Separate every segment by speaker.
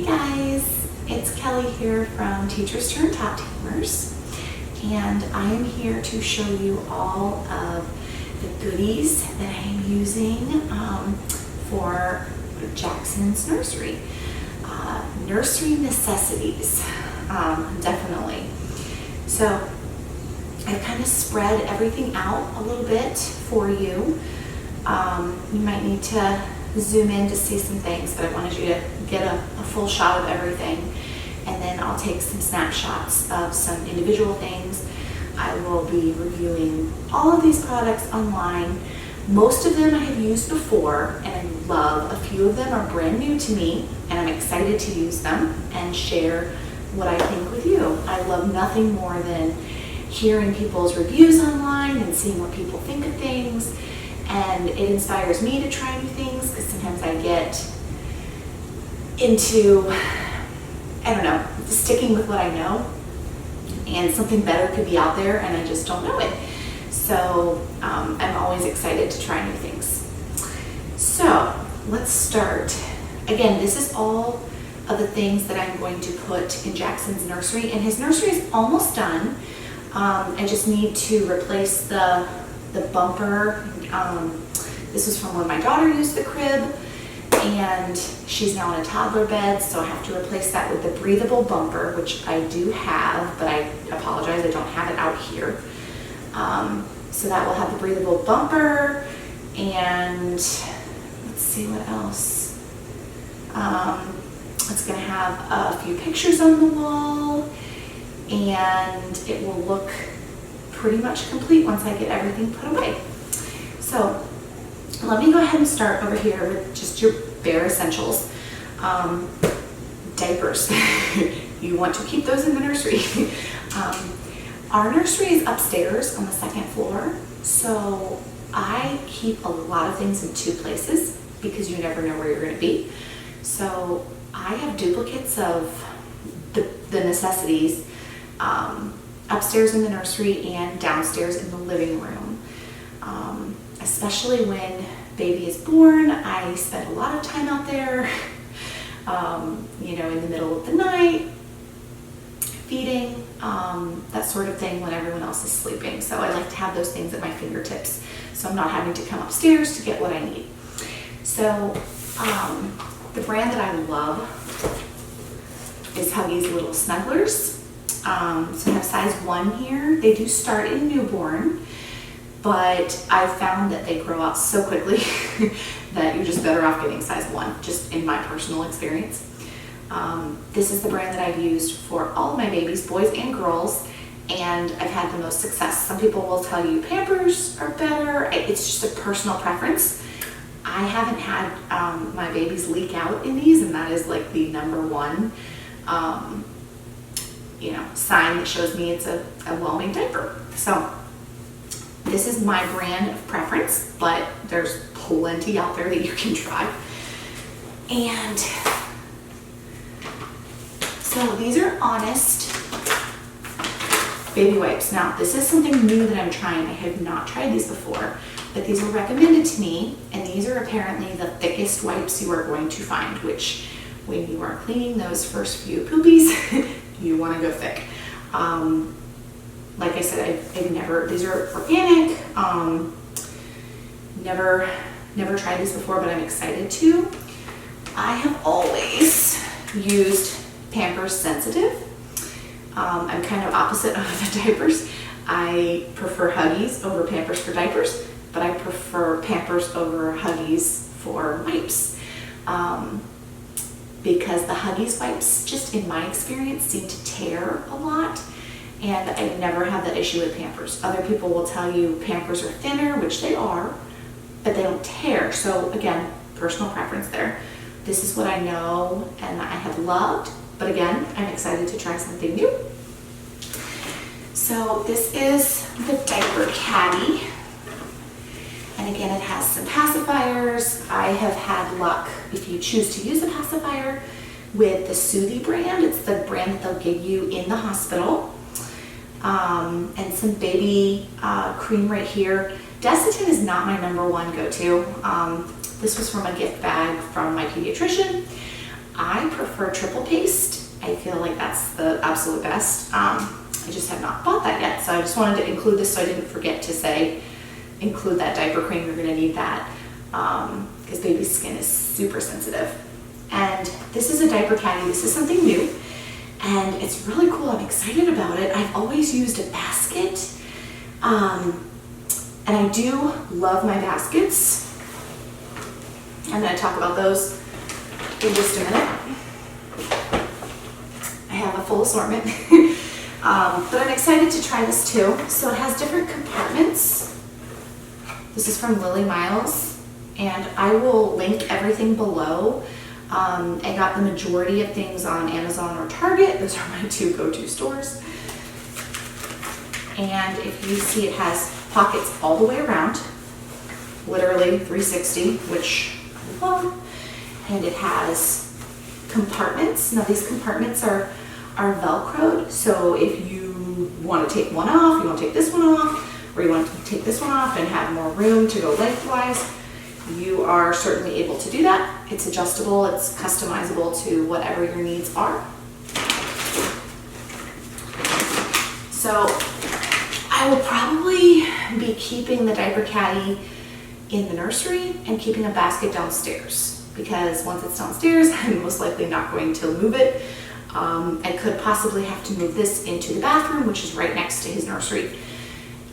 Speaker 1: Hey guys, it's Kelly here from Teachers Turn Top Tamers, and I am here to show you all of the goodies that I am using for Jackson's nursery. Nursery necessities, definitely. So I've kind of spread everything out a little bit for you. You might need to zoom in to see some things, but I wanted you to get a full shot of everything, and then I'll take some snapshots of some individual things. I will be reviewing all of these products online. Most of them I have used before and I love. A few of them are brand new to me and I'm excited to use them and share what I think with you. I love nothing more than hearing people's reviews online and seeing what people think of things. And it inspires me to try new things because sometimes I get into, I don't know, sticking with what I know, and something better could be out there and I just don't know it. So I'm always excited to try new things. So let's start. Again, this is all of the things that I'm going to put in Jackson's nursery, and his nursery is almost done. I just need to replace the bumper. This was from when my daughter used the crib, and she's now in a toddler bed, so I have to replace that with the breathable bumper, which I do have, but I apologize, I don't have it out here. So that will have the breathable bumper, and let's see what else. It's going to have a few pictures on the wall, and it will look pretty much complete once I get everything put away. So let me go ahead and start over here with just your bare essentials. Diapers. You want to keep those in the nursery. Our nursery is upstairs on the second floor, so I keep a lot of things in two places because you never know where you're going to be. So I have duplicates of the necessities upstairs in the nursery and downstairs in the living room. Especially when baby is born, I spend a lot of time out there, in the middle of the night, feeding, that sort of thing when everyone else is sleeping. So I like to have those things at my fingertips, so I'm not having to come upstairs to get what I need. So the brand that I love is Huggies Little Snugglers. So I have size 1 here. They do start in newborn, but I found that they grow out so quickly that you're just better off getting size 1, just in my personal experience. This is the brand that I've used for all of my babies, boys and girls, and I've had the most success. Some people will tell you Pampers are better. It's just a personal preference. I haven't had my babies leak out in these, and that is like the number one sign that shows me it's a well-made diaper. So this is my brand of preference, but there's plenty out there that you can try. And so these are Honest baby wipes. Now this is something new that I'm trying. I have not tried these before, but these were recommended to me, and these are apparently the thickest wipes you are going to find, which when you are cleaning those first few poopies, you want to go thick. Like I said, these are organic, never tried these before, but I'm excited to. I have always used Pampers Sensitive. I'm kind of opposite of the diapers. I prefer Huggies over Pampers for diapers, but I prefer Pampers over Huggies for wipes. Because the Huggies wipes, just in my experience, seem to tear a lot, and I never have that issue with Pampers. Other people will tell you Pampers are thinner, which they are, but they don't tear. So again, personal preference there. This is what I know and I have loved, but again, I'm excited to try something new. So this is the diaper caddy. And again, it has some pacifiers. I have had luck, if you choose to use a pacifier, with the Soothie brand. It's the brand that they'll give you in the hospital. And some baby cream right here. Desitin is not my number one go-to. This was from a gift bag from my pediatrician. I prefer triple paste. I feel like that's the absolute best. I just have not bought that yet, so I just wanted to include this so I didn't forget to say include that diaper cream. You're gonna need that because baby's skin is super sensitive. And this is a diaper caddy. This is something new and it's really cool. I'm excited about it. I've always used a basket and I do love my baskets. I'm gonna talk about those in just a minute. I have a full assortment, but I'm excited to try this too. So it has different compartments. This is from Lily Miles, and I will link everything below. I got the majority of things on Amazon or Target. Those are my two go-to stores. And if you see, it has pockets all the way around, literally 360, which I love. And it has compartments. Now these compartments are Velcroed, so if you want to take one off, you want to take this one off, or you want to take this one off and have more room to go lengthwise, you are certainly able to do that. It's adjustable, it's customizable to whatever your needs are. So I will probably be keeping the diaper caddy in the nursery and keeping a basket downstairs, because once it's downstairs, I'm most likely not going to move it. I could possibly have to move this into the bathroom, which is right next to his nursery.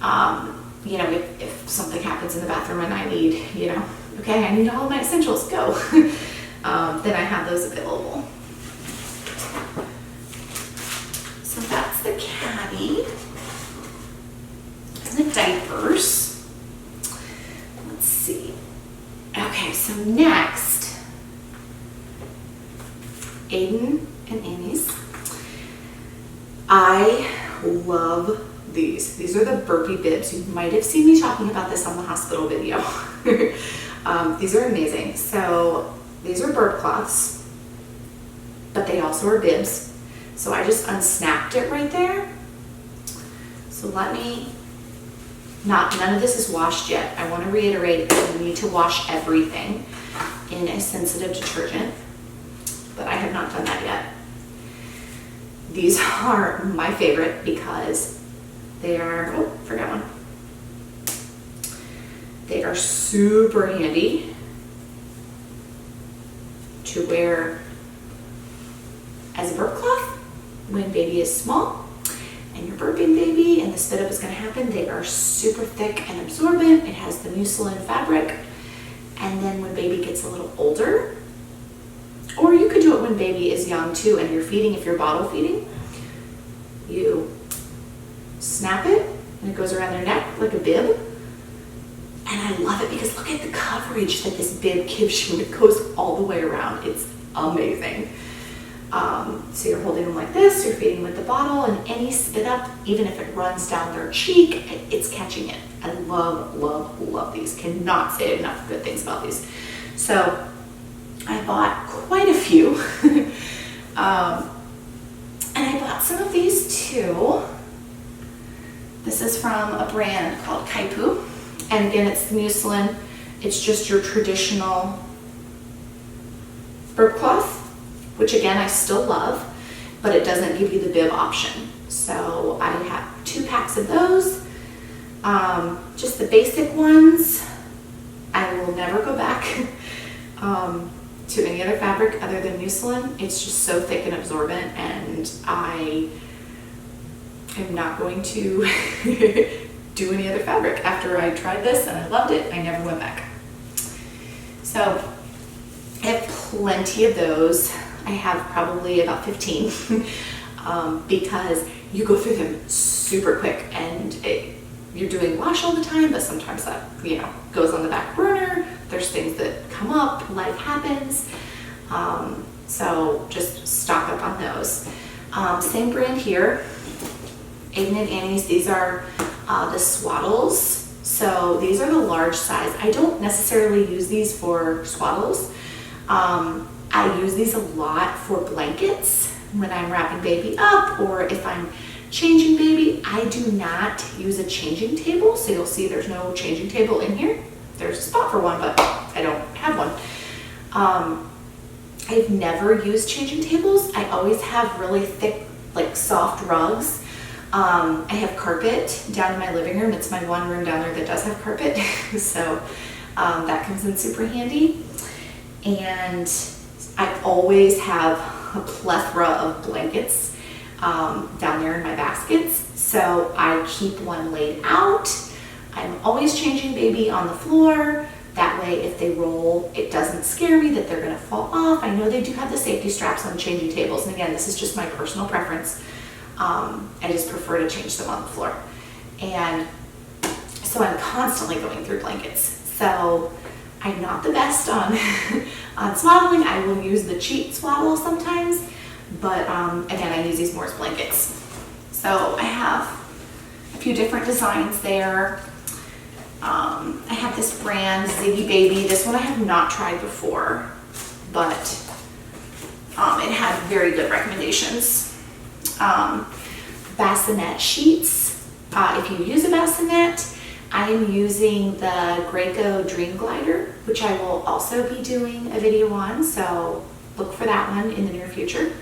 Speaker 1: You know, if something happens in the bathroom and I need, you know, okay, I need all of my essentials, go. Then I have those available. So that's the caddy and the diapers. Let's see. Okay, so next, Aiden and Annie's. I love these. These are the burpee bibs. You might have seen me talking about this on the hospital video. These are amazing. So these are burp cloths, but they also are bibs. So I just unsnapped it right there. So let me, none of this is washed yet. I want to reiterate that you need to wash everything in a sensitive detergent, but I have not done that yet. These are my favorite because they are, oh, forgot one. They are super handy to wear as a burp cloth when baby is small and you're burping baby and the spit up is going to happen. They are super thick and absorbent. It has the mucilin fabric. And then when baby gets a little older, or you could do it when baby is young too and you're feeding, if you're bottle feeding, you snap it and it goes around their neck like a bib. And I love it because look at the coverage that this bib gives you. It goes all the way around. It's amazing. So you're holding them like this, you're feeding with the bottle, and any spit up, even if it runs down their cheek, it's catching it. I love, love, love these. Cannot say enough good things about these. So I bought quite a few. And I bought some of these too. This is from a brand called Kaipu. And again, it's the mucilin. It's just your traditional burp cloth, which again, I still love, but it doesn't give you the bib option. So I have 2 packs of those. Just the basic ones. I will never go back to any other fabric other than mucilin. It's just so thick and absorbent, and I am not going to do any other fabric. After I tried this and I loved it, I never went back. So I have plenty of those. I have probably about 15 because you go through them super quick, and you're doing wash all the time, but sometimes that, you know, goes on the back burner. There's things that come up, life happens. So just stock up on those. Same brand here, Aiden and Annie's. These are the swaddles. So these are the large size. I don't necessarily use these for swaddles. I use these a lot for blankets when I'm wrapping baby up, or if I'm changing baby. I do not use a changing table, so you'll see there's no changing table in here. There's a spot for one, but I don't have one. I've never used changing tables. I always have really thick, like soft rugs. I have carpet down in my living room. It's my one room down there that does have carpet. So that comes in super handy. And I always have a plethora of blankets down there in my baskets. So I keep one laid out. I'm always changing baby on the floor. That way, if they roll, it doesn't scare me that they're gonna fall off. I know they do have the safety straps on changing tables. And again, this is just my personal preference. I just prefer to change them on the floor. And so I'm constantly going through blankets. So I'm not the best on, on swaddling. I will use the cheap swaddle sometimes, but again, I use these more as blankets. So I have a few different designs there. I have this brand, Ziggy Baby. This one I have not tried before, but it had very good recommendations. Bassinet sheets. If you use a bassinet, I am using the Graco Dream Glider, which I will also be doing a video on, so look for that one in the near future.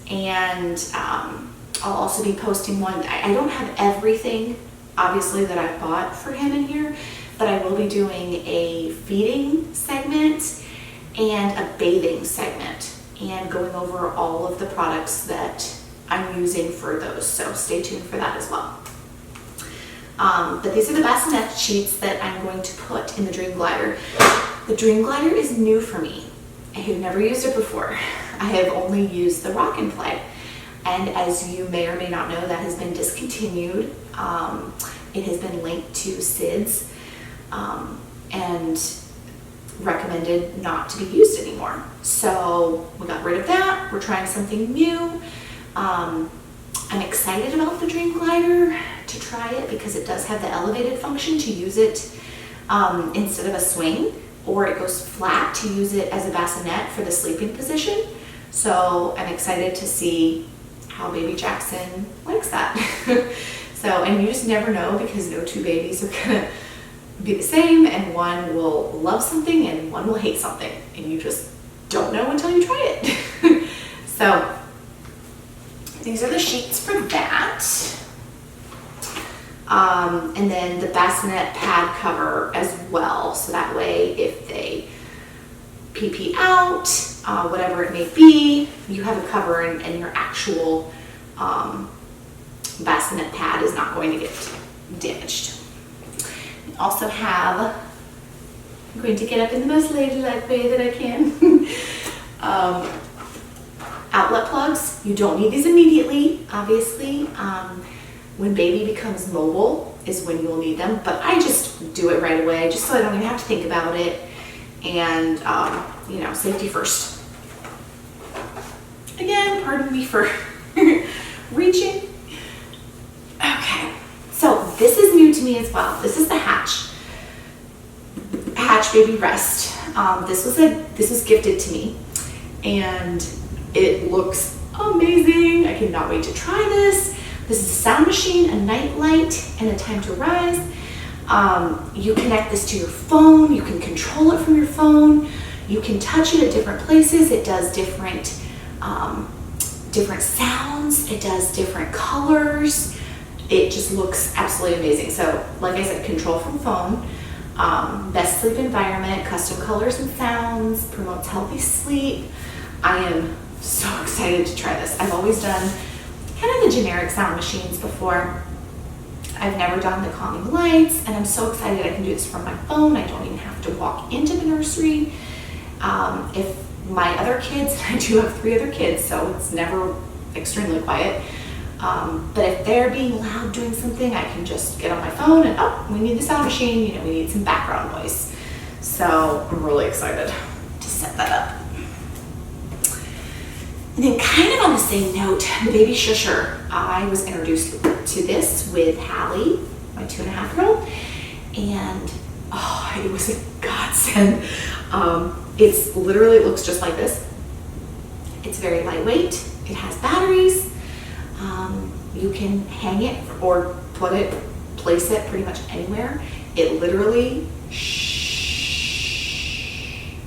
Speaker 1: And I'll also be posting one. I don't have everything, obviously, that I bought for him in here, but I will be doing a feeding segment and a bathing segment and going over all of the products that I'm using for those, so stay tuned for that as well. But these are the bassinet sheets that I'm going to put in the Dream Glider. The Dream Glider is new for me. I have never used it before. I have only used the Rock and Play. And as you may or may not know, that has been discontinued. It has been linked to SIDS and recommended not to be used anymore. So we got rid of that. We're trying something new. I'm excited about the Dream Glider to try it because it does have the elevated function to use it instead of a swing, or it goes flat to use it as a bassinet for the sleeping position. So I'm excited to see how baby Jackson likes that. So, and you just never know because no two babies are gonna be the same, and one will love something and one will hate something, and you just don't know until you try it. So these are the sheets for that. And then the bassinet pad cover as well. So that way, if they pee out, whatever it may be, you have a cover and your actual bassinet pad is not going to get damaged. We also have, I'm going to get up in the most ladylike way that I can. Outlet plugs. You don't need these immediately, obviously. When baby becomes mobile is when you'll need them, but I just do it right away just so I don't even have to think about it, and you know, safety first. Again, pardon me for reaching. Okay, so this is new to me as well. This is the Hatch Baby Rest. This was gifted to me, and it looks amazing. I cannot wait to try this. This is a sound machine, a night light, and a time to rise. You connect this to your phone. You can control it from your phone. You can touch it at different places. It does different sounds. It does different colors. It just looks absolutely amazing. So, like I said, control from phone. Best sleep environment, custom colors and sounds, promotes healthy sleep. I am so excited to try this. I've always done kind of the generic sound machines before. I've never done the calming lights, and I'm so excited I can do this from my phone. I don't even have to walk into the nursery. If my other kids, I do have 3 other kids, so it's never extremely quiet. But if they're being loud doing something, I can just get on my phone and, oh, we need the sound machine, you know, we need some background noise. So I'm really excited to set that up. And then kind of on the same note, the Baby Shusher. I was introduced to this with Hallie, my 2.5-year-old, and oh, it was a godsend. It's literally, it looks just like this. It's very lightweight. It has batteries. You can hang it or place it pretty much anywhere. It literally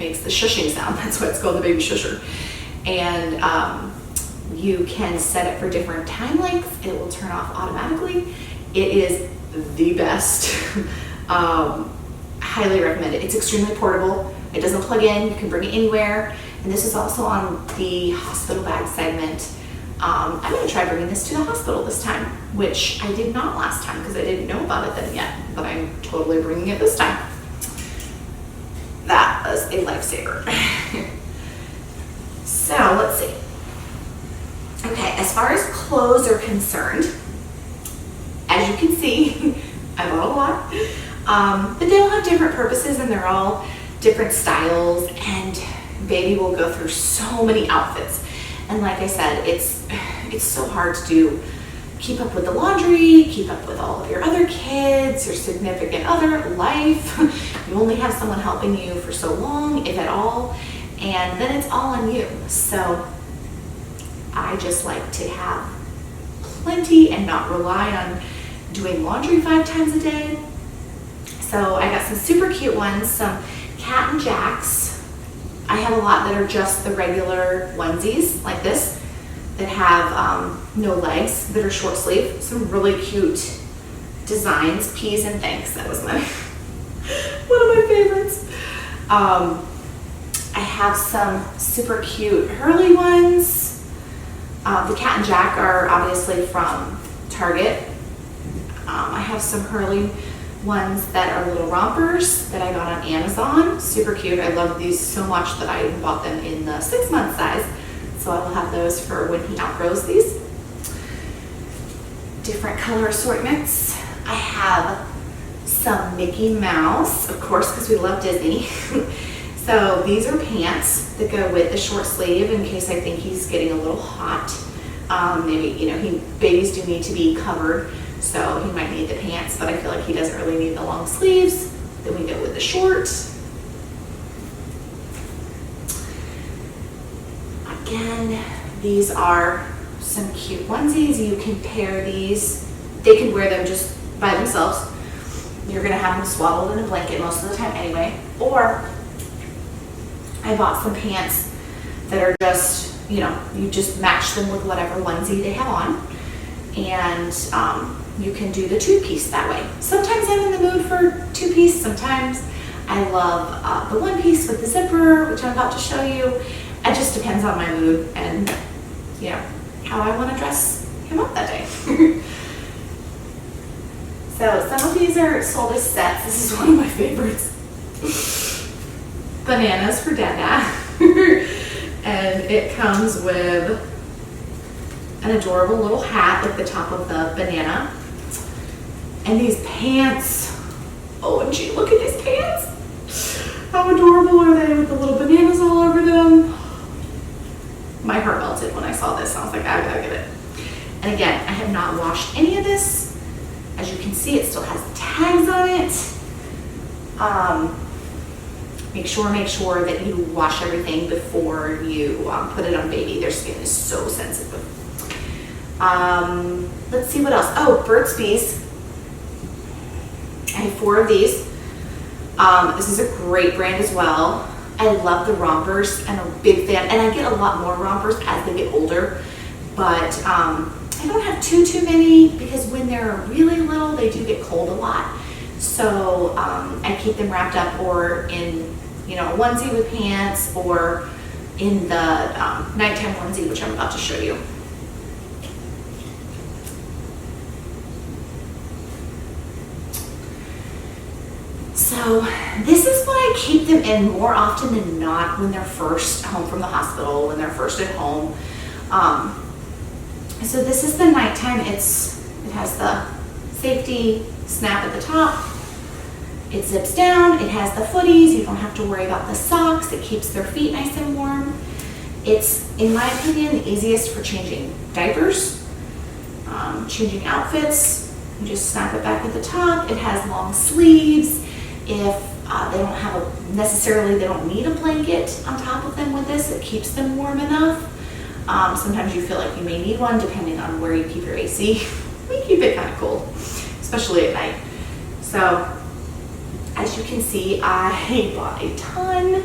Speaker 1: makes the shushing sound. That's why it's called the baby shusher. And you can set it for different time lengths. It will turn off automatically. It is the best. Highly recommend it. It's extremely portable. It doesn't plug in. You can bring it anywhere. And this is also on the hospital bag segment. I'm going to try bringing this to the hospital this time, which I did not last time because I didn't know about it then yet, but I'm totally bringing it this time. That was a lifesaver. So let's see. Okay, as far as clothes are concerned, as you can see, I bought a lot, but they all have different purposes and they're all different styles, and baby will go through so many outfits. And like I said, it's so hard to keep up with the laundry, keep up with all of your other kids, your significant other, life. You only have someone helping you for so long, if at all, and then it's all on you. So I just like to have plenty and not rely on doing laundry 5 times a day. So I got some super cute ones, some cat and jacks. I have a lot that are just the regular onesies like this that have no legs, that are short sleeve. Some really cute designs, peas and thanks. That was my one of my favorites. I have some super cute Hurley ones. The cat and jack are obviously from Target. I have some Hurley ones that are little rompers that I got on Amazon. Super cute. I love these so much that I bought them in the 6-month size. So I will have those for when he outgrows these. Different color assortments. I have some Mickey Mouse, of course, because we love Disney. So these are pants that go with the short sleeve in case I think he's getting a little hot. Maybe, babies do need to be covered. So he might need the pants, but I feel like he doesn't really need the long sleeves. Then we go with the shorts. Again, these are some cute onesies. You can pair these. They can wear them just by themselves. You're gonna have them swaddled in a blanket most of the time anyway. Or I bought some pants that are just, you just match them with whatever onesie they have on. And you can do the 2-piece that way. Sometimes I'm in the mood for 2-piece. Sometimes I love the 1-piece with the zipper, which I'm about to show you. It just depends on my mood and how I want to dress him up that day. So some of these are sold as sets. This is one of my favorites. Bananas for Dada. And it comes with an adorable little hat with the top of the banana. And these pants, OMG, look at these pants. How adorable are they with the little bananas all over them? My heart melted when I saw this. I was like, I gotta get it. And again, I have not washed any of this. As you can see, it still has tags on it. Make sure that you wash everything before you put it on baby. Their skin is so sensitive. Let's see what else. Oh, Burt's Bees. I have 4 of these. This is a great brand as well. I love the rompers. I'm a big fan, and I get a lot more rompers as they get older, but I don't have too many because when they're really little, they do get cold a lot. So I keep them wrapped up or in, a onesie with pants or in the nighttime onesie, which I'm about to show you. So this is what I keep them in more often than not when they're first home from the hospital, when they're first at home. So this is the nighttime. It has the safety snap at the top. It zips down. It has the footies. You don't have to worry about the socks. It keeps their feet nice and warm. It's, in my opinion, the easiest for changing diapers, changing outfits. You just snap it back at the top. It has long sleeves. If they don't have they don't need a blanket on top of them with this, it keeps them warm enough. Sometimes you feel like you may need one depending on where you keep your AC. We keep it kind of cold, especially at night. So as you can see, I bought a ton.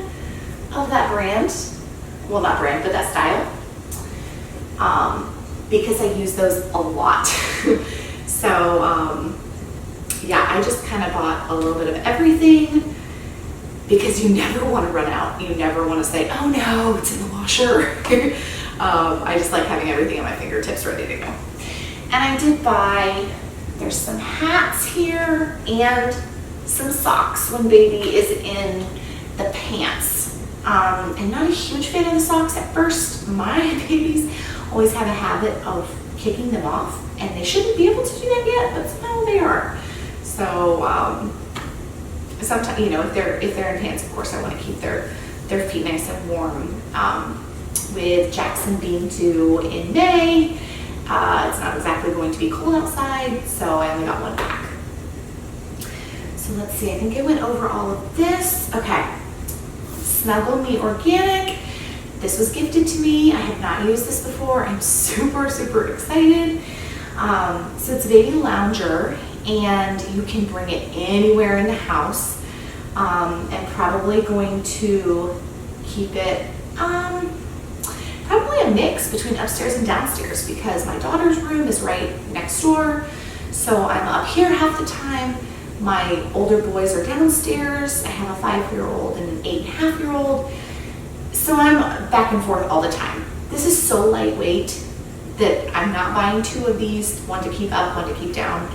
Speaker 1: of that brand. Well, not brand, but that style. Because I use those a lot. So, yeah, I just kind of bought a little bit of everything because you never want to run out. You never want to say, oh no, it's in the washer. I just like having everything at my fingertips ready to go. And I did buy, there's some hats here and some socks when baby is in the pants. I'm not a huge fan of the socks at first. My babies always have a habit of kicking them off, and they shouldn't be able to do that yet, but somehow they are. So sometimes, you know, if they're in pants, of course, I want to keep their feet nice and warm. With Jackson being due in May, it's not exactly going to be cold outside, so I only got one pack. So let's see, I think I went over all of this. Okay, Snuggle Me Organic. This was gifted to me. I have not used this before. I'm super, super excited. So it's a baby lounger, and you can bring it anywhere in the house. I'm probably going to keep it probably a mix between upstairs and downstairs because my daughter's room is right next door. So I'm up here half the time. My older boys are downstairs. I have a 5-year-old and an 8.5-year-old. So I'm back and forth all the time. This is so lightweight that I'm not buying 2 of these, one to keep up, one to keep down.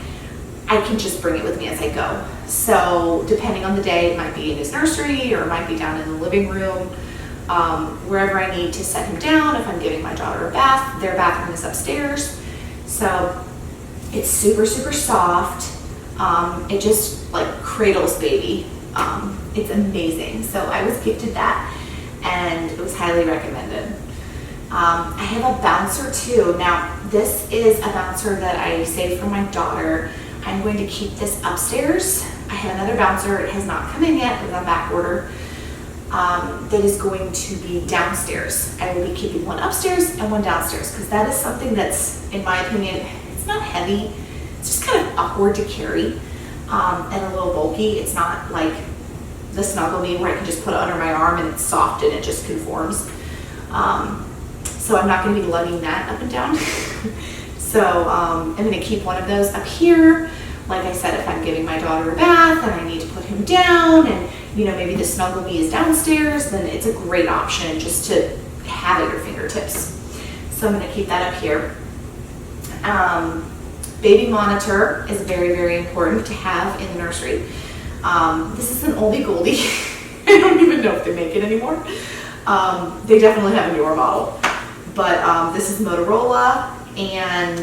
Speaker 1: I can just bring it with me as I go. So depending on the day, it might be in his nursery or it might be down in the living room, wherever I need to set him down. If I'm giving my daughter a bath, their bathroom is upstairs. So it's super, super soft. It just like cradles baby. It's amazing. So I was gifted that and it was highly recommended. I have a bouncer too. Now this is a bouncer that I saved for my daughter. I'm going to keep this upstairs. I have another bouncer. It has not come in yet. It's on back order. That is going to be downstairs. I will be keeping one upstairs and one downstairs because that is something that's, in my opinion, it's not heavy. It's just kind of awkward to carry and a little bulky. It's not like the Snuggle Me where I can just put it under my arm and it's soft and it just conforms. So I'm not going to be lugging that up and down. So I'm going to keep one of those up here. Like I said, if I'm giving my daughter a bath and I need to put him down and, you know, maybe the Snuggle Me is downstairs, then it's a great option just to have at your fingertips. So I'm going to keep that up here. Baby monitor is very, very important to have in the nursery. This is an oldie goldie. I don't even know if they make it anymore. They definitely have a newer model. But this is Motorola, and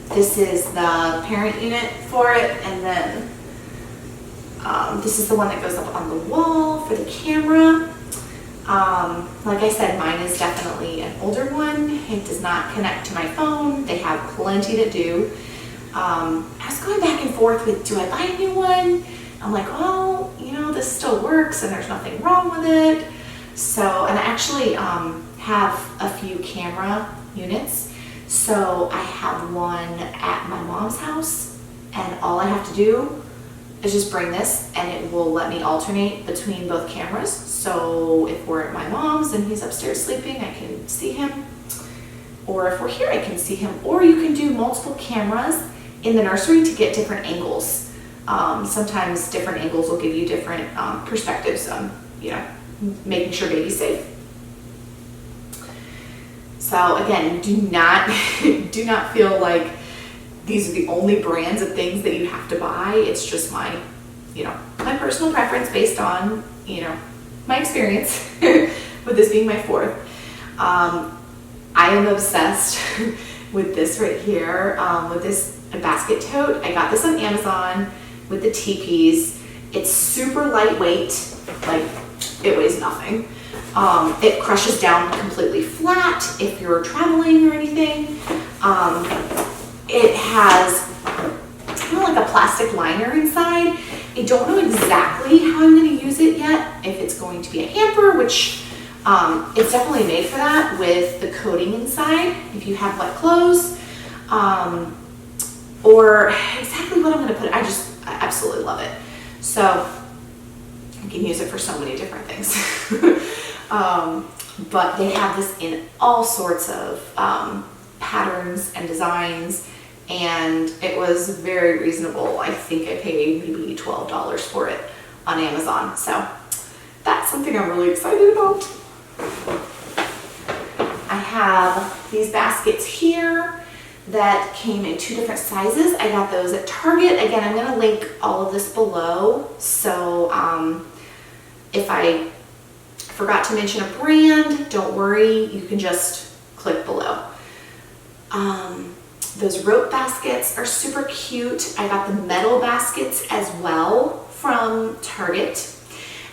Speaker 1: this is the parent unit for it, and then this is the one that goes up on the wall for the camera. Like I said, mine is definitely an older one. It does not connect to my phone. They have plenty to do. I was going back and forth with, do I buy a new one? I'm like, well, you know, this still works and there's nothing wrong with it. So, and I actually have a few camera units. So I have one at my mom's house, and all I have to do is just bring this and it will let me alternate between both cameras. So if we're at my mom's and he's upstairs sleeping, I can see him. Or if we're here, I can see him. Or you can do multiple cameras in the nursery to get different angles. Sometimes different angles will give you different perspectives on, you know, making sure baby's safe. So again, do not feel like these are the only brands of things that you have to buy. It's just my, you know, my personal preference based on, you know, my experience with this being my 4th. I am obsessed with this right here, with this basket tote. I got this on Amazon with the teepees. It's super lightweight, like it weighs nothing. It crushes down completely flat if you're traveling or anything. It has kind of like a plastic liner inside. I don't know exactly how I'm going to use it yet. If it's going to be a hamper, which it's definitely made for that with the coating inside if you have wet clothes, or exactly what I'm going to put. I absolutely love it. So You can use it for so many different things. But they have this in all sorts of patterns and designs, and it was very reasonable. I think I paid maybe $12 for it on Amazon. So that's something I'm really excited about. I have these baskets here that came in 2 different sizes. I got those at Target. Again, I'm going to link all of this below. So if I forgot to mention a brand, don't worry, you can just click below. Those rope baskets are super cute. I got the metal baskets as well from Target,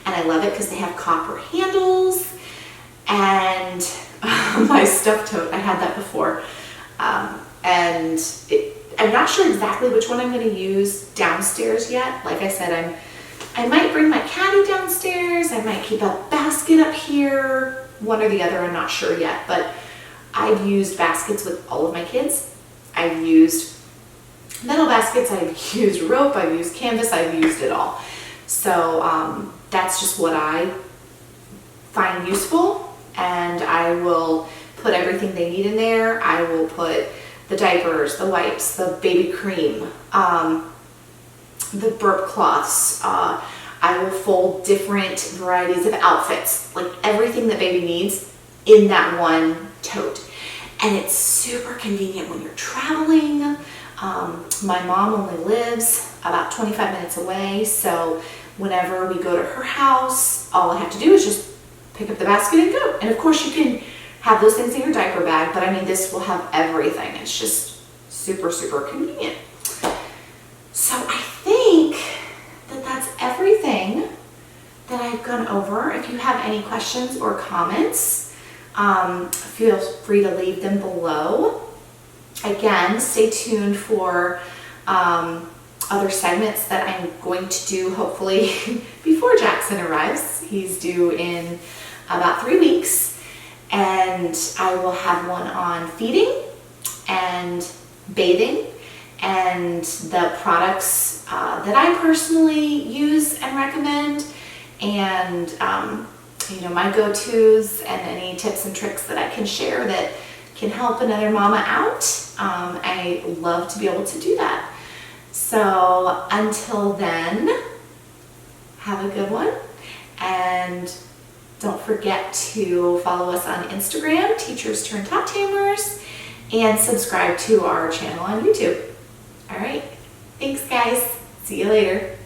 Speaker 1: and I love it because they have copper handles. And my stuffed tote, I had that before, and I'm not sure exactly which one I'm going to use downstairs yet. Like I said, I might bring my caddy downstairs. I might keep a basket up here. One or the other, I'm not sure yet. But I've used baskets with all of my kids. I've used metal baskets. I've used rope. I've used canvas. I've used it all. So that's just what I find useful. And I will put everything they need in there. I will put the diapers, the wipes, the baby cream, the burp cloths. I will fold different varieties of outfits, like everything that baby needs in that one tote. And it's super convenient when you're traveling. My mom only lives about 25 minutes away, so whenever we go to her house, all I have to do is just pick up the basket and go. And of course you can have those things in your diaper bag, but I mean, this will have everything. It's just super, super convenient. So I think that that's everything that I've gone over. If you have any questions or comments, feel free to leave them below. Again, stay tuned for other segments that I'm going to do hopefully before Jackson arrives. He's due in about 3 weeks, and I will have one on feeding and bathing and the products that I personally use and recommend, and you know, my go-tos and any tips and tricks that I can share that can help another mama out. I love to be able to do that. So until then, have a good one, and don't forget to follow us on Instagram, Teachers Turn Tot Tamers, and subscribe to our channel on YouTube. All right, thanks guys. See you later.